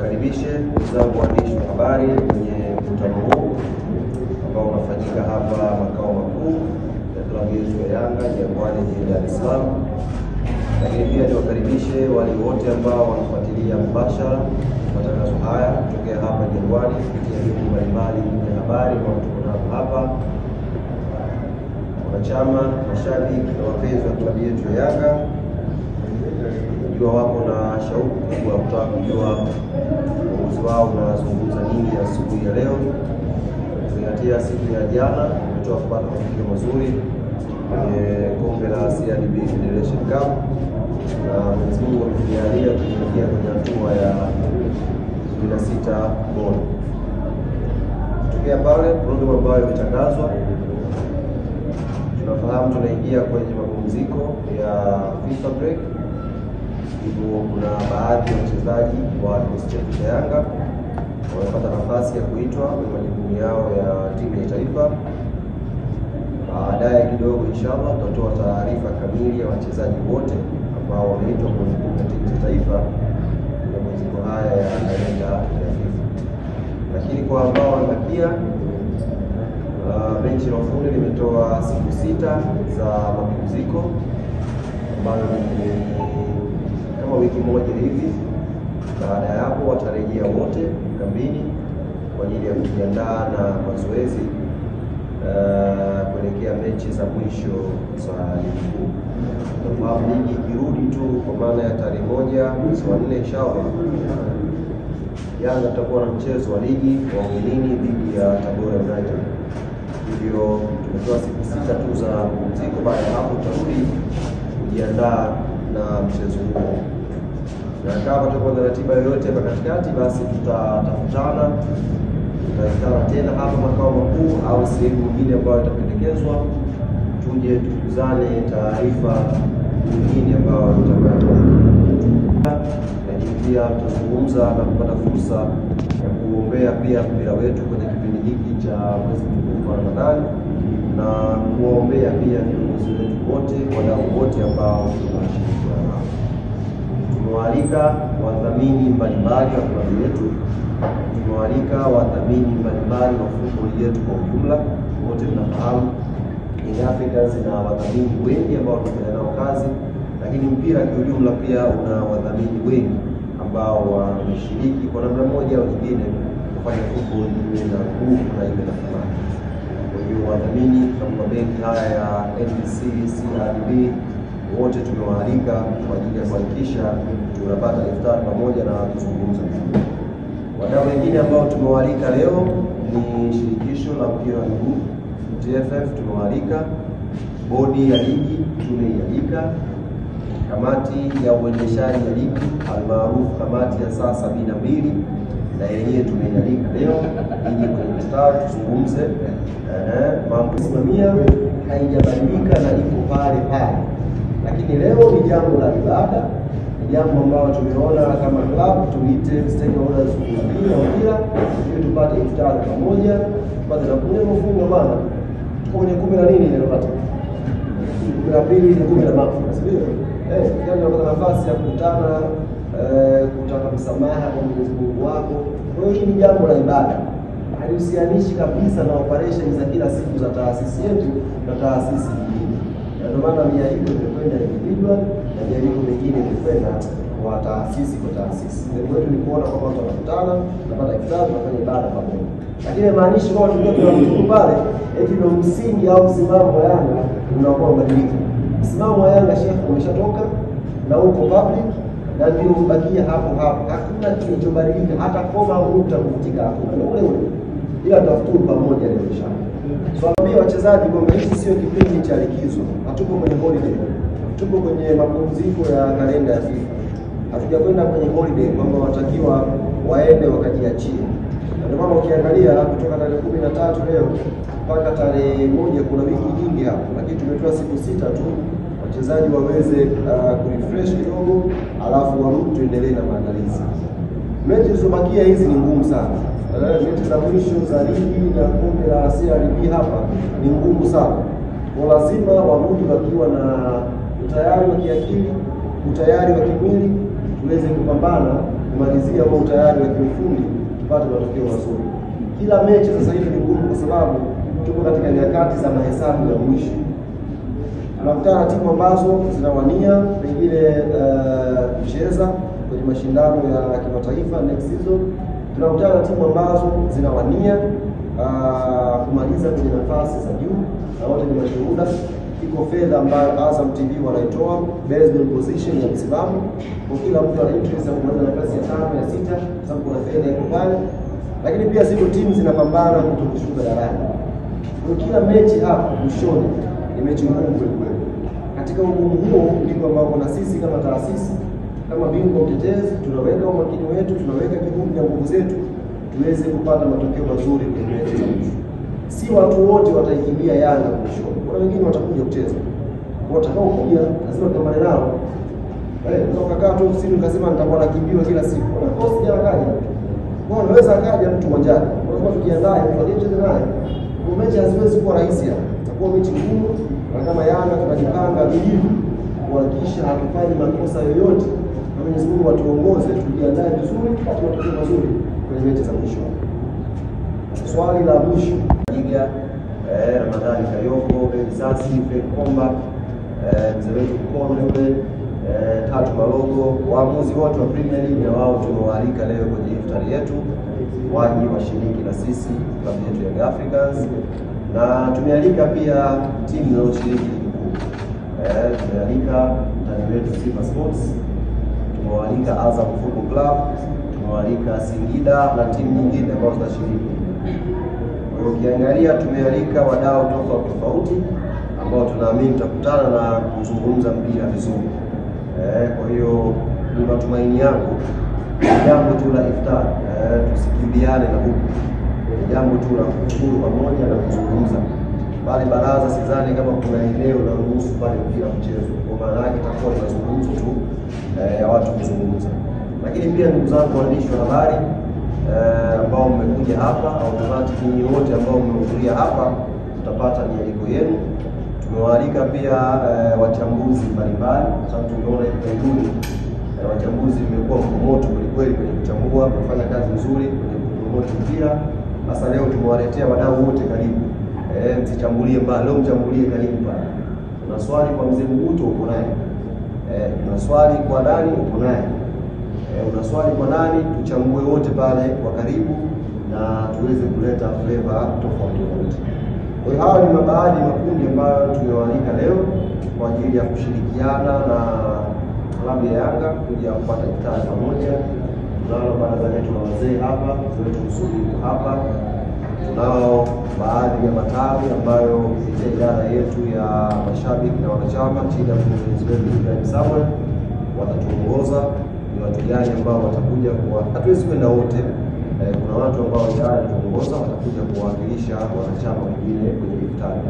niwakaribishe wenzangu waandishi wa habari kwenye mkutano huu ambao unafanyika hapa makao makuu ya klabu yetu ya Yanga Jangwani jijini Dar es Salaam. Lakini pia niwakaribishe wale wote ambao wanafuatilia mbashara matangazo haya kutokea hapa Jangwani kupitia vyombo mbalimbali vya habari ambao tuko nao hapa. Wanachama, mashabiki na wapenzi wa klabu yetu ya Yanga, najua wako na shauku kubwa ya kutaka kujua uongozi wao unazungumza nini ya siku ya leo. Kuzingatia siku ya jana tumetoka kupata mafanikio mazuri kwenye kombe la CRDB Federation Cup, na Mwenyezi Mungu ametujalia kuingia kwenye hatua ya 16 bora. Kutokea pale programu ambayo imetangazwa, tunafahamu tunaingia kwenye mapumziko ya FIFA break. Hivyo kuna baadhi ya wachezaji wa kikosi chetu cha Yanga wamepata nafasi ya kuitwa kwenye majukumu yao ya timu ya taifa. Baadaye kidogo inshallah tutatoa taarifa kamili ya wachezaji wote ambao wameitwa kwenye majukumu ya timu ya taifa na mapumziko haya ya kalenda ya FIFA. Lakini kwa ambao wamebakia, benchi la ufundi limetoa siku 6 za mapumziko ambayo ni kama wiki moja hivi. Baada ya hapo watarejea wote kambini kwa ajili ya kujiandaa na mazoezi kuelekea mechi za mwisho za ligi kuu. Tunafahamu ligi ikirudi tu kwa maana ya tarehe 1 mwezi wa 4 inshallah, Yanga tutakuwa na mchezo wa ligi wa ugenini dhidi ya Tabora United. Hivyo tumetoa siku 6 tu za mapumziko. Baada ya hapo tutarudi kujiandaa na mchezo huo, na kama tutakuwa na ratiba yoyote hapa katikati, basi tutakutana tena hapa makao makuu au sehemu nyingine ambayo itapendekezwa, tuje tukuzane taarifa nyingine ambayo itakayotoka. Lakini pia tutazungumza na kupata fursa ya kuombea pia mpira wetu kwenye kipindi hiki cha mwezi mtukufu wa Ramadhani, na kuombea pia viongozi wetu wote, wadau wote ambao tunashirikiana nao. Tumewaalika wadhamini mbalimbali wa klabu yetu, tumewaalika wadhamini mbalimbali wa football yetu kwa ujumla. Wote mnafahamu Young Africans na wadhamini wengi ambao tunafanya nao kazi, lakini mpira kwa ujumla pia una wadhamini wengi ambao wameshiriki kwa namna moja au nyingine kufanya football iwe na nguvu na iwe na thamani. Kwa hiyo wadhamini kama benki haya ya NBC, CRDB, wote tumewaalika kwa ajili ya kuhakikisha tunapata iftar pamoja na kuzungumza. Wadau wengine ambao tumewaalika leo ni shirikisho la mpira wa miguu TFF, tumewaalika bodi ya ligi, tumeialika kamati ya uendeshaji ya ligi almaarufu kamati ya saa 72, na yenyewe tumeialika leo ili kwenye mstari tuzungumze mambo kusimamia haijabadilika na iko pale pale. Lakini leo ni jambo la ibada, ni jambo ambalo tumeona kama club tuite stakeholders wa mpira ili tupate iftari pamoja, tupate na kunywa mfungo bana. Tuko kwenye 10 na nini inapata 12 ni 10 na mafu, sio? Ndio unapata nafasi ya kukutana, kutaka msamaha kwa Mwenyezi Mungu wako. Kwa hiyo hii ni jambo la ibada, halihusianishi kabisa na operation za kila siku za taasisi yetu na taasisi nyingine. Ndio maana mialiko imekwenda individual na mialiko mingine imekwenda kwa taasisi kwa taasisi. Lengo letu ni kuona kwamba tunakutana, tunapata iftari, tunafanya ibada pamoja. Lakini maanishi kwamba tunatoka pale eti ndio msingi au msimamo wa Yanga unakuwa mbadilika. Msimamo wa Yanga Sheikh umeshatoka na uko public, na ndio ubakia hapo hapo. Hakuna kilichobadilika, hata koma au nukta kufutika hakuna. Ndio ule ule. Ila tafuturu pamoja leo inshallah. Swambie wachezaji kwamba hiki sio kipindi cha likizo. Hatuko kwenye holiday. Tuko kwenye mapumziko ya kalenda ya FIFA. Hatujakwenda kwenye holiday kwamba watakiwa waende wakajiachie. Ndio maana ukiangalia kutoka tarehe 13 leo mpaka tarehe 1 kuna wiki nyingi hapo, lakini tumetoa siku 6 tu wachezaji waweze kurefresh kidogo, alafu warudi tuendelee na maandalizi. Mechi zilizobakia hizi ni ngumu sana. Mechi za mwisho za ligi na kombe la CRDB hapa ni ngumu sana. Kwa lazima warudi wakiwa na utayari wa kiakili, utayari wa kimwili, tuweze kupambana kumalizia kwa utayari wa kiufundi tupate matokeo mazuri. Kila mechi sasa hivi ni ngumu kwa sababu tuko katika nyakati za mahesabu ya mwisho. Tunakutana timu ambazo zinawania pengine kucheza kwenye mashindano ya kimataifa next season. Tunakutana na timu ambazo zinawania kumaliza kwenye nafasi za juu, na wote ni mashuhuda. Iko fedha ambayo Azam TV wanaitoa based on position ya msimamo. Kwa kila mtu ana interest ya kumaliza nafasi ya 5 ya 6, kwa sababu kuna fedha iko pale. Lakini pia ziko timu zinapambana kutokushuka daraja. Kwa kila mechi hapa mwishoni ni mechi ngumu kweli. Katika ugumu huo ndiko ambao na sisi kama taasisi, kama bingwa mtetezi, tunaweka umakini wetu, tunaweka juhudi na nguvu zetu tuweze kupata matokeo mazuri kwenye mechi za mwisho. Si watu wote wataikimbia Yanga mwishoni. Kuna wengine watakuja kucheza. Watakao kuja lazima tupambane nao. Ukakaa tu ofisini ukasema nitakuwa nakimbiwa kila siku. Kuna kosi jana kaja. Unaweza akaja mtu uwanjani. Unaweza tukiandae tucheze naye. Kwa mechi haziwezi kuwa rahisi hapa. Itakuwa mechi ngumu, na kama Yanga tunajipanga vilivyo kuhakikisha hatufanyi makosa yoyote. Na Mwenyezi Mungu atuongoze tujiandae vizuri tupate matokeo mazuri kwenye mechi za mwisho. Swali la mwisho Liga Ramadhani Kayoko, Sasi, Fred Komba, mzee wetu Kono yule, Tatu Malogo, waamuzi wote wa Premier League na wao tumewaalika leo kwenye iftari yetu waje washiriki na sisi klabu yetu ya Africans, na tumealika pia timu zinazoshiriki ligi kuu. Tumealika mtani wetu Simba Sports, tumewaalika Azam Football Club, tumewaalika Singida na timu nyingine ambazo zinashiriki. Ukiangalia tumealika wadau tofauti ambao tunaamini tutakutana na kuzungumza mpira vizuri. Kwa hiyo ni matumaini yangu jambo tu la iftar, tusikimbiane na huku. Jambo tu la kushukuru pamoja na kuzungumza. Pale baraza sidhani kama kuna eneo la ruhusu pale mpira mchezo. Kwa maana yake itakuwa ni mazungumzo tu ya watu kuzungumza. Lakini pia ndugu zangu waandishi wa habari ambao mmekuja hapa, automatic ni wote ambao mmehudhuria hapa mtapata mialiko yenu. Tumewaalika pia wachambuzi mbalimbali, kwa sababu tumeona hivi karibuni wachambuzi wamekuwa mkomoto kweli kwenye kuchambua, kufanya kazi nzuri kwenye kupromote mpira. Sasa leo tumewaletea wadau wote karibu. Msichambulie mbali, leo mchambulie karibu pale. Kuna swali kwa mzee Mguto uko naye. Kuna swali kwa nani uko naye. Una swali kwa nani, tuchambue wote pale kwa karibu na tuweze kuleta flavor tofauti. Kwa hiyo hawa ni baadhi ya makundi ambayo tumewaalika leo kwa ajili ya kushirikiana na klabu ya Yanga kuja kupata iftari pamoja. Tunao baraza letu la wazee hapa, wetu msudi hapa. Tunao baadhi ya matawi ambayo kupitia idara yetu ya mashabiki na wanachama chini ya mkurugenzi wetu Ibrahim Samuel watatuongoza ni watu gani ambao watakuja kwa, hatuwezi kwenda wote. Kuna watu ambao tayari tuongoza watakuja kuwakilisha wanachama wengine kwenye iftari.